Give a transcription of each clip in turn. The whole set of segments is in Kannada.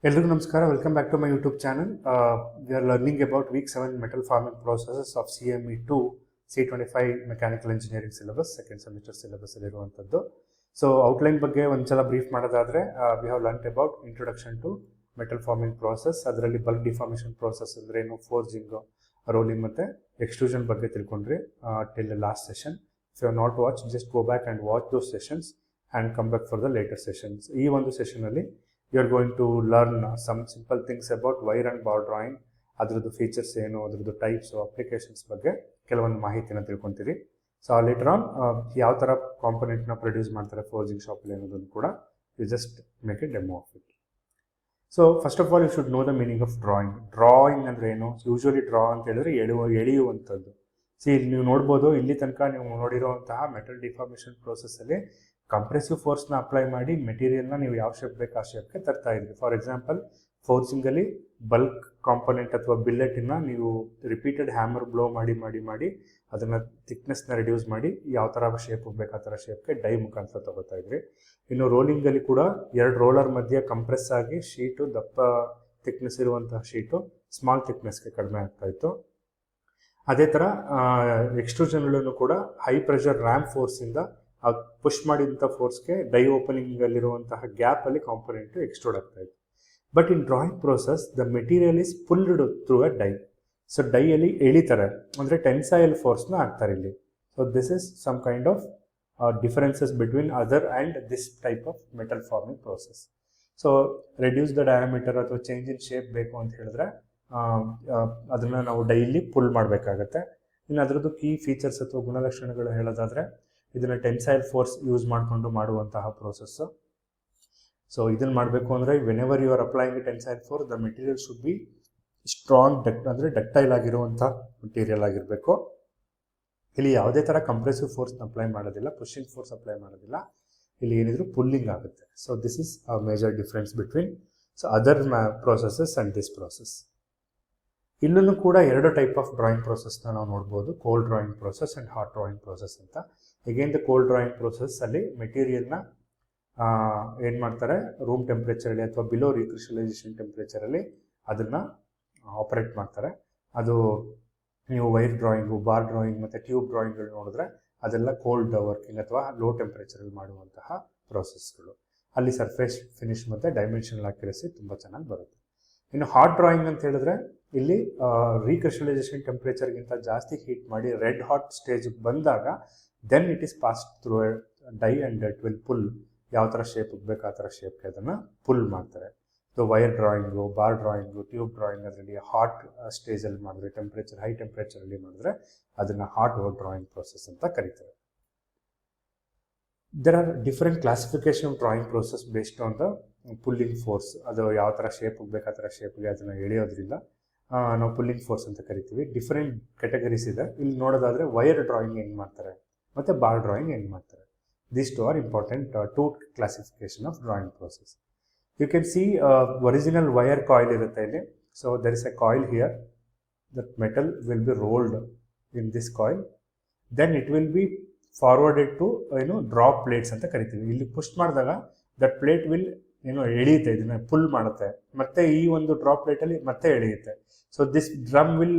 ಎಲ್ರಿಗೂ ನಮಸ್ಕಾರ. Welcome back to my YouTube channel. We are learning about week 7 metal forming processes of CME2 C25 mechanical engineering syllabus second semester syllabus ಅಲ್ಲಿರುವಂಥದ್ದು. ಸೊ ಔಟ್ಲೈನ್ ಬಗ್ಗೆ ಒಂದ್ಸಲ ಬ್ರೀಫ್ ಮಾಡೋದಾದ್ರೆ, we have learn about introduction to metal forming process. ಅದರಲ್ಲಿ ಬಲ್ಕ್ ಡಿಫಾರ್ಮೇಷನ್ ಪ್ರೋಸೆಸ್ ಅಂದ್ರೆ ಏನು, ಫೋರ್ಜಿಂಗ್, ರೋಲಿಂಗ್ ಮತ್ತೆ ಎಕ್ಸ್ಟ್ರೂಷನ್ ಬಗ್ಗೆ ತಿಳ್ಕೊಂಡ್ರಿ till last session. If you not watch, just go back and watch those sessions and come back for the later sessions. ಈ ಒಂದು ಸೆಷನ್ ಅಲ್ಲಿ you are going to learn some simple things about wire and bar drawing, ಅದರದ್ದು ಫೀಚರ್ಸ್ ಏನು, ಅದರದ್ದು ಟೈಪ್ಸ್, ಅಪ್ಲಿಕೇಶನ್ಸ್ ಬಗ್ಗೆ ಕೆಲವೊಂದು ಮಾಹಿತಿನ ತಿಳ್ಕೊತೀರಿ. ಸೊ ಲೇಟರ್ ಆನ್ ಯಾವ ಥರ ಕಾಂಪೊನೆಂಟ್ನ ಪ್ರೊಡ್ಯೂಸ್ ಮಾಡ್ತಾರೆ ಫೋರ್ಜಿಂಗ್ ಶಾಪಲ್ಲಿ ಅನ್ನೋದನ್ನು ಕೂಡ you just make a demo of it. So first of all you should know the meaning of drawing. Drawing ಅಂದರೆ ಏನು? ಯೂಶುವಲಿ ಡ್ರಾ ಅಂತ ಹೇಳಿದ್ರೆ ಎಳೆಯುವಂಥದ್ದು. ಇಲ್ಲಿ ನೀವು ನೋಡ್ಬೋದು, ಇಲ್ಲಿ ತನಕ ನೀವು ನೋಡಿರುವಂತಹ ಮೆಟಲ್ ಡಿಫಾರ್ಮೇಷನ್ ಪ್ರೋಸೆಸ್ಸಲ್ಲಿ ಕಂಪ್ರೆಸಿವ್ ಫೋರ್ಸ್ನ ಅಪ್ಲೈ ಮಾಡಿ ಮೆಟೀರಿಯಲ್ನ ನೀವು ಯಾವ ಶೇಪ್ ಬೇಕು ಆ ಶೇಪ್ಗೆ ತರ್ತಾ ಇದ್ರಿ. ಫಾರ್ ಎಕ್ಸಾಂಪಲ್, ಫೋರ್ಸಿಂಗಲ್ಲಿ ಬಲ್ಕ್ ಕಾಂಪೊನೆಂಟ್ ಅಥವಾ ಬಿಲ್ಲೆಟಿನ ನೀವು ರಿಪೀಟೆಡ್ ಹ್ಯಾಮರ್ ಬ್ಲೋ ಮಾಡಿ ಅದನ್ನು ಥಿಕ್ನೆಸ್ನ ರಿಡ್ಯೂಸ್ ಮಾಡಿ ಯಾವ ಥರ ಶೇಪ್ ಬೇಕು ಆ ಥರ ಶೇಪ್ಗೆ ಡೈ ಮುಖಾಂತರ ತಗೋತಾ ಇದ್ರಿ. ಇನ್ನು ರೋಲಿಂಗಲ್ಲಿ ಕೂಡ ಎರಡು ರೋಲರ್ ಮಧ್ಯೆ ಕಂಪ್ರೆಸ್ ಆಗಿ ಶೀಟು ದಪ್ಪ ಥಿಕ್ನೆಸ್ ಇರುವಂತಹ ಶೀಟು ಸ್ಮಾಲ್ ಥಿಕ್ನೆಸ್ಗೆ ಕಡಿಮೆ ಆಗ್ತಾ ಇತ್ತು. ಅದೇ ಥರ ಎಕ್ಸ್ಟ್ರೂಷನಲ್ಲೂ ಕೂಡ ಹೈ ಪ್ರೆಷರ್ ರ್ಯಾಮ್ ಫೋರ್ಸಿಂದ ಪುಷ್ ಮಾಡಿದಂಥ ಫೋರ್ಸ್ಗೆ ಡೈ ಓಪನಿಂಗಲ್ಲಿರುವಂತಹ ಗ್ಯಾಪಲ್ಲಿ ಕಾಂಪೊನೆಂಟು ಎಕ್ಸ್ಟ್ರೂಡ್ ಆಗ್ತಾ ಇತ್ತು. But in drawing process the material is pulled through a die. So ಡೈಯಲ್ಲಿ ಎಳಿತಾರೆ, ಅಂದರೆ ಟೆನ್ಸೈಲ್ ಫೋರ್ಸ್ನ ಹಾಕ್ತಾರೆ ಇಲ್ಲಿ. So this is some kind of differences between other and this type of metal forming process. So reduce the diameter ಅಥವಾ ಚೇಂಜ್ ಇನ್ ಶೇಪ್ ಬೇಕು ಅಂತ ಹೇಳಿದ್ರೆ ಅದನ್ನು ನಾವು ಡೈಲಿ ಪುಲ್ ಮಾಡಬೇಕಾಗತ್ತೆ. ಇನ್ನು ಅದರದ್ದು ಕೀ ಫೀಚರ್ಸ್ ಅಥವಾ ಗುಣಲಕ್ಷಣಗಳು ಹೇಳೋದಾದರೆ, ಇದನ್ನು ಟೆನ್ಸೈಲ್ ಫೋರ್ಸ್ ಯೂಸ್ ಮಾಡಿಕೊಂಡು ಮಾಡುವಂತಹ ಪ್ರೋಸೆಸ್ಸು. ಸೊ ಇದನ್ನು ಮಾಡಬೇಕು ಅಂದರೆ whenever you are applying tensile force, the material should be strong ಅಂದರೆ ಡಕ್ಟೈಲ್ ಆಗಿರುವಂಥ ಮೆಟೀರಿಯಲ್ ಆಗಿರಬೇಕು. ಇಲ್ಲಿ ಯಾವುದೇ ಥರ ಕಂಪ್ರೆಸಿವ್ ಫೋರ್ಸ್ನ ಅಪ್ಲೈ ಮಾಡೋದಿಲ್ಲ, ಪುಷಿಂಗ್ ಫೋರ್ಸ್ ಅಪ್ಲೈ ಮಾಡೋದಿಲ್ಲ. ಇಲ್ಲಿ ಏನಿದ್ರು ಪುಲ್ಲಿಂಗ್ ಆಗುತ್ತೆ. So this is a major difference between other processes and this process. ಇಲ್ಲೂ ಕೂಡ ಎರಡು ಟೈಪ್ ಆಫ್ ಡ್ರಾಯಿಂಗ್ ಪ್ರೋಸೆಸ್ನ ನಾವು ನೋಡ್ಬೋದು, cold drawing process and hot drawing process ಅಂತ. ಎಗೇನ್ ದ ಕೋಲ್ಡ್ ಡ್ರಾಯಿಂಗ್ ಪ್ರೋಸೆಸ್ಸಲ್ಲಿ ಮೆಟೀರಿಯಲ್ನ ಏನು ಮಾಡ್ತಾರೆ, ರೂಮ್ ಟೆಂಪ್ರೇಚರಲ್ಲಿ ಅಥವಾ ಬಿಲೋ ರೀಕ್ರಿಸ್ಟಲೈಸೇಷನ್ ಟೆಂಪ್ರೇಚರಲ್ಲಿ ಅದನ್ನು ಆಪರೇಟ್ ಮಾಡ್ತಾರೆ. ಅದು ನೀವು ವೈರ್ ಡ್ರಾಯಿಂಗು, ಬಾರ್ ಡ್ರಾಯಿಂಗ್ ಮತ್ತು ಟ್ಯೂಬ್ ಡ್ರಾಯಿಂಗ್ಗಳು ನೋಡಿದ್ರೆ ಅದೆಲ್ಲ ಕೋಲ್ಡ್ ವರ್ಕಿಂಗ್ ಅಥವಾ ಲೋ ಟೆಂಪ್ರೇಚರಲ್ಲಿ ಮಾಡುವಂತಹ ಪ್ರೋಸೆಸ್ಗಳು. ಅಲ್ಲಿ ಸರ್ಫೇಸ್ ಫಿನಿಶ್ ಮತ್ತು ಡೈಮೆನ್ಷನಲ್ ಅಕ್ಯುರಸಿ ತುಂಬ ಚೆನ್ನಾಗಿ ಬರುತ್ತೆ. ಇನ್ನು ಹಾಟ್ ಡ್ರಾಯಿಂಗ್ ಅಂತ ಹೇಳಿದ್ರೆ, ಇಲ್ಲಿ ರೀಕ್ರಿಸ್ಟಲೈಸೇಷನ್ ಟೆಂಪ್ರೇಚರ್ಗಿಂತ ಜಾಸ್ತಿ ಹೀಟ್ ಮಾಡಿ ರೆಡ್ ಹಾಟ್ ಸ್ಟೇಜಿಗೆ ಬಂದಾಗ then it is passed through die and it will pull. ಯಾವ ಥರ ಶೇಪಿಗೆ ಬೇಕು ಆ ಥರ ಶೇಪ್ಗೆ ಅದನ್ನು ಪುಲ್ ಮಾಡ್ತಾರೆ. So wire drawing, bar drawing, tube drawing ಅದರಲ್ಲಿ ಹಾಟ್ ಸ್ಟೇಜಲ್ಲಿ ಮಾಡಿದ್ರೆ, ಟೆಂಪ್ರೇಚರ್ ಹೈ ಟೆಂಪ್ರೇಚರಲ್ಲಿ ಮಾಡಿದ್ರೆ ಅದನ್ನು ಹಾಟ್ ಡ್ರಾಯಿಂಗ್ ಪ್ರೋಸೆಸ್ ಅಂತ ಕರೀತಾರೆ. There are different classification of drawing process based on the pulling force. ಅದು ಯಾವ ಥರ ಶೇಪಿಗೆ ಬೇಕು ಆ ಥರ ಶೇಪ್ಗೆ ಅದನ್ನು ಎಳೆಯೋದ್ರಿಂದ ನಾವು ಪುಲ್ಲಿಂಗ್ ಫೋರ್ಸ್ ಅಂತ ಕರಿತೀವಿ. ಡಿಫರೆಂಟ್ ಕೆಟಗರೀಸ್ ಇದೆ. ಇಲ್ಲಿ ನೋಡೋದಾದರೆ ವೈರ್ ಡ್ರಾಯಿಂಗ್ ಹೆಂಗೆ ಮಾಡ್ತಾರೆ ಮತ್ತು ಬಾರ್ ಡ್ರಾಯಿಂಗ್ ಹೆಂಗೆ ಮಾಡ್ತಾರೆ. These two are important two classification of drawing process. You can see original wire coil ಇರುತ್ತೆ ಇಲ್ಲಿ. So there is a coil here. That metal will be rolled in this coil. Then it will be forwarded to drop plates ಅಂತ ಕರಿತೀವಿ. ಇಲ್ಲಿ ಪುಷ್ ಮಾಡಿದಾಗ ದಟ್ ಪ್ಲೇಟ್ ವಿಲ್ ಎಳೆಯುತ್ತೆ, ಇದನ್ನು ಪುಲ್ ಮಾಡುತ್ತೆ, ಮತ್ತೆ ಈ ಒಂದು ಡ್ರಾಪ್ ಪ್ಲೇಟಲ್ಲಿ ಮತ್ತೆ ಎಳೆಯುತ್ತೆ. ಸೊ ದಿಸ್ ಡ್ರಮ್ ವಿಲ್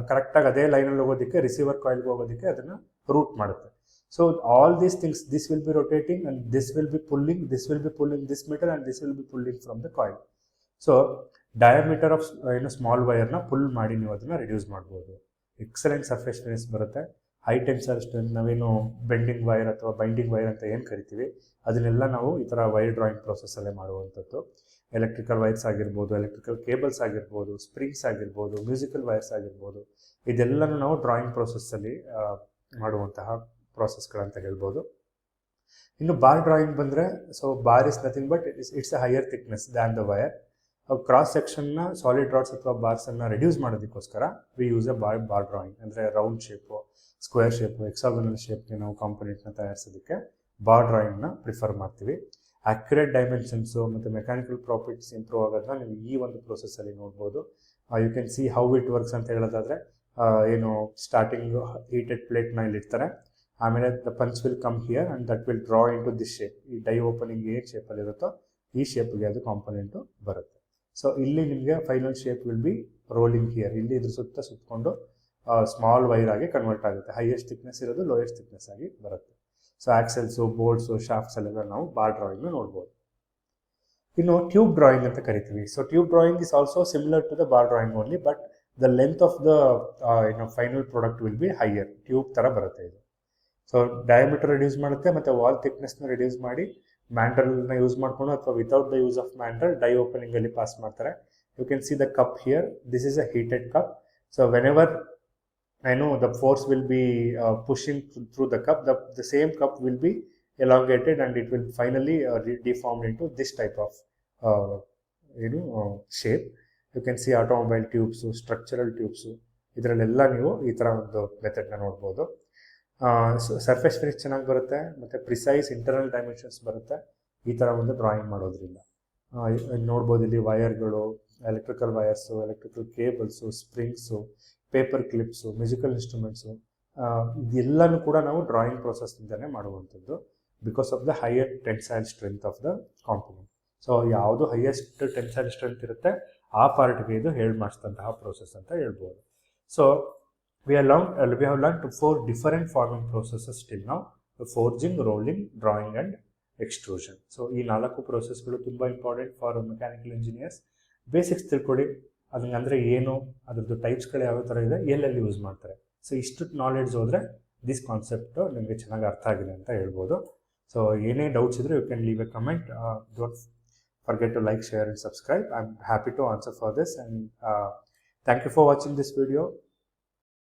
ಕರೆಕ್ಟಾಗಿ ಅದೇ ಲೈನಲ್ಲಿ ಹೋಗೋದಕ್ಕೆ, ರಿಸೀವರ್ ಕಾಯಿಲ್ಗೆ ಹೋಗೋದಕ್ಕೆ ಅದನ್ನು ರೂಟ್ ಮಾಡುತ್ತೆ. So all these things, this will be rotating and this will be pulling, this will be pulling this metal and this will be pulling from the coil. So diameter of small ವೈರ್ನ ಪುಲ್ ಮಾಡಿ ನೀವು ಅದನ್ನು ರಿಡ್ಯೂಸ್ ಮಾಡ್ಬೋದು. ಎಕ್ಸಲೆಂಟ್ ಸರ್ಫೇಸ್ ಫಿನಿಶ್ ಬರುತ್ತೆ. ಹೈ ಟೆನ್ಸೈಲ್ ಸ್ಟ್ರೆಂತ್, ನಾವೇನು ಬೆಂಡಿಂಗ್ ವೈರ್ ಅಥವಾ ಬೈಂಡಿಂಗ್ ವೈರ್ ಅಂತ ಏನು ಕರಿತೀವಿ, ಅದನ್ನೆಲ್ಲ ನಾವು ಈ ಥರ ವೈರ್ ಡ್ರಾಯಿಂಗ್ ಪ್ರೋಸೆಸ್ಸಲ್ಲೇ ಮಾಡುವಂಥದ್ದು. ಎಲೆಕ್ಟ್ರಿಕಲ್ ವೈರ್ಸ್ ಆಗಿರ್ಬೋದು, ಎಲೆಕ್ಟ್ರಿಕಲ್ ಕೇಬಲ್ಸ್ ಆಗಿರ್ಬೋದು, ಸ್ಪ್ರಿಂಗ್ಸ್ ಆಗಿರ್ಬೋದು, ಮ್ಯೂಸಿಕಲ್ ವೈರ್ಸ್ ಆಗಿರ್ಬೋದು, ಇದೆಲ್ಲನೂ ನಾವು ಡ್ರಾಯಿಂಗ್ ಪ್ರೋಸೆಸ್ಸಲ್ಲಿ ಮಾಡುವಂತಹ ಪ್ರೋಸೆಸ್ಗಳಂತ ಹೇಳ್ಬೋದು. ಇನ್ನು ಬಾರ್ ಡ್ರಾಯಿಂಗ್ ಬಂದರೆ, so bar is nothing but it's a higher thickness than the wire. Cross ಸೆಕ್ಷನ್ನ ಸಾಲಿಡ್ ರಾಡ್ಸ್ ಅಥವಾ ಬಾರ್ಸನ್ನು ರೆಡ್ಯೂಸ್ ಮಾಡೋದಕ್ಕೋಸ್ಕರ we use a bar drawing. ಅಂದರೆ round shape, square shape, hexagonal ಶೇಪ್ಗೆ ನಾವು ಕಾಂಪೊನೆಂಟ್ನ ತಯಾರಿಸೋದಕ್ಕೆ ಬಾರ್ ಡ್ರಾಯಿಂಗ್ನ ಪ್ರಿಫರ್ ಮಾಡ್ತೀವಿ. ಆಕ್ಯುರೇಟ್ ಡೈಮೆನ್ಷನ್ಸು ಮತ್ತು ಮೆಕ್ಯಾನಿಕಲ್ ಪ್ರಾಪರ್ಟೀಸ್ ಇಂಪ್ರೂವ್ ಆಗೋದನ್ನ ನೀವು ಈ ಒಂದು ಪ್ರೋಸೆಸ್ಸಲ್ಲಿ ನೋಡ್ಬೋದು. You can see how it works ಅಂತ ಹೇಳೋದಾದರೆ, ಸ್ಟಾರ್ಟಿಂಗ್ ಹೀಟೆಡ್ ಪ್ಲೇಟ್ನ ಇಲ್ಲಿ ಇಡ್ತಾರೆ. ಆಮೇಲೆ the punch will come here and that will draw in to this shape. ಈ ಡೈ ಓಪನಿಂಗ್ ಏನು ಶೇಪಲ್ಲಿರುತ್ತೋ ಈ ಶೇಪ್ಗೆ ಅದು ಕಾಂಪೊನೆಂಟು ಬರುತ್ತೆ. ಸೊ ಇಲ್ಲಿ ನಿಮಗೆ final shape will be rolling here. ಇಲ್ಲಿ ಇದ್ರ ಸುತ್ತಕೊಂಡು ಸ್ಮಾಲ್ ವೈರ್ ಆಗಿ ಕನ್ವರ್ಟ್ ಆಗುತ್ತೆ. ಹೈಯೆಸ್ಟ್ ಥಿಕ್ನೆಸ್ ಇರೋದು ಲೋಯೆಸ್ಟ್ ಥಿಕ್ನೆಸ್ ಆಗಿ ಬರುತ್ತೆ. ಸೊ ಆಕ್ಸೆಲ್ಸು, ಬೋಲ್ಡ್ಸು, ಶಾಫ್ಟ್ಸ್ ಅಲ್ಲೆಲ್ಲ ನಾವು ಬಾರ್ ಡ್ರಾಯಿಂಗ್ನ ನೋಡ್ಬೋದು. ಇನ್ನು ಟ್ಯೂಬ್ ಡ್ರಾಯಿಂಗ್ ಅಂತ ಕರಿತೀವಿ. So tube drawing is also similar to the bar drawing only, but the length of the final product will be higher. Tube ಥರ ಬರುತ್ತೆ ಇದು. ಸೊ ಡಯಾಮೀಟರ್ ರಿಡ್ಯೂಸ್ ಮಾಡುತ್ತೆ ಮತ್ತು ವಾಲ್ ಥಿಕ್ನೆಸ್ನ ರಿಡ್ಯೂಸ್ ಮಾಡಿ ಮ್ಯಾಂಡಲ್ನ ಯೂಸ್ ಮಾಡಿಕೊಂಡು ಅಥವಾ without the use of mandrel die ಓಪನಿಂಗಲ್ಲಿ ಪಾಸ್ ಮಾಡ್ತಾರೆ. You can see the cup here. This is a heated cup. So whenever the force will be pushing through the cup, the same cup will be elongated and it will finally deformed into this type of shape. You can see automobile tubes, structural tubes, ಇದರಲ್ಲೆಲ್ಲ ನೀವು ಈ ಥರ ಒಂದು ಮೆಥಡ್ನ ನೋಡ್ಬೋದು. ಸರ್ಫೇಸ್ ಫಿನಿಶ್ ಚೆನ್ನಾಗಿ ಬರುತ್ತೆ ಮತ್ತು ಪ್ರಿಸೈಸ್ ಇಂಟರ್ನಲ್ ಡೈಮೆನ್ಷನ್ಸ್ ಬರುತ್ತೆ ಈ ಥರ ಒಂದು ಡ್ರಾಯಿಂಗ್ ಮಾಡೋದ್ರಿಂದ. ನೋಡ್ಬೋದು ಇಲ್ಲಿ ವಯರ್ಗಳು, electrical wires, electrical cables, springs, paper clips, musical instruments, ಇದೆಲ್ಲನೂ ಕೂಡ ನಾವು ಡ್ರಾಯಿಂಗ್ ಪ್ರೊಸೆಸ್ನಿಂದಲೇ ಮಾಡುವಂಥದ್ದು because of the higher tensile strength of the component. So ಯಾವುದು ಹೈಯೆಸ್ಟ್ ಟೆನ್ಸೈಲ್ ಸ್ಟ್ರೆಂತ್ ಇರುತ್ತೆ ಆ ಪಾರ್ಟ್ಗೆ ಇದು ಹೇಳಿ ಮಾಡಿಸಿದಂತಹ ಪ್ರೋಸೆಸ್ ಅಂತ ಹೇಳ್ಬೋದು. So we have learned 4 different forming processes till now: forging, rolling, drawing and extrusion. So ಈ 4 ಪ್ರೋಸೆಸ್ಗಳು ತುಂಬ important for mechanical engineers. Basics ತಿಳ್ಕೊಳ್ಳಿ, ಅದಂದ್ರೆ ಏನು, ಅದ್ರದ್ದು ಟೈಪ್ಸ್ಗಳು ಯಾವ ಥರ ಇದೆ, ಎಲ್ಲೆಲ್ಲಿ ಯೂಸ್ ಮಾಡ್ತಾರೆ. ಸೊ ಇಷ್ಟು ನಾಲೆಡ್ಜ್ ಹೋದರೆ ದಿಸ್ ಕಾನ್ಸೆಪ್ಟು ನಿಮಗೆ ಚೆನ್ನಾಗಿ ಅರ್ಥ ಆಗಿದೆ ಅಂತ ಹೇಳ್ಬೋದು. ಸೊ ಏನೇ ಡೌಟ್ಸ್ ಇದ್ದರೆ you can leave a comment. Don't forget to like, share and subscribe. I am happy to answer for this and thank you for watching this video.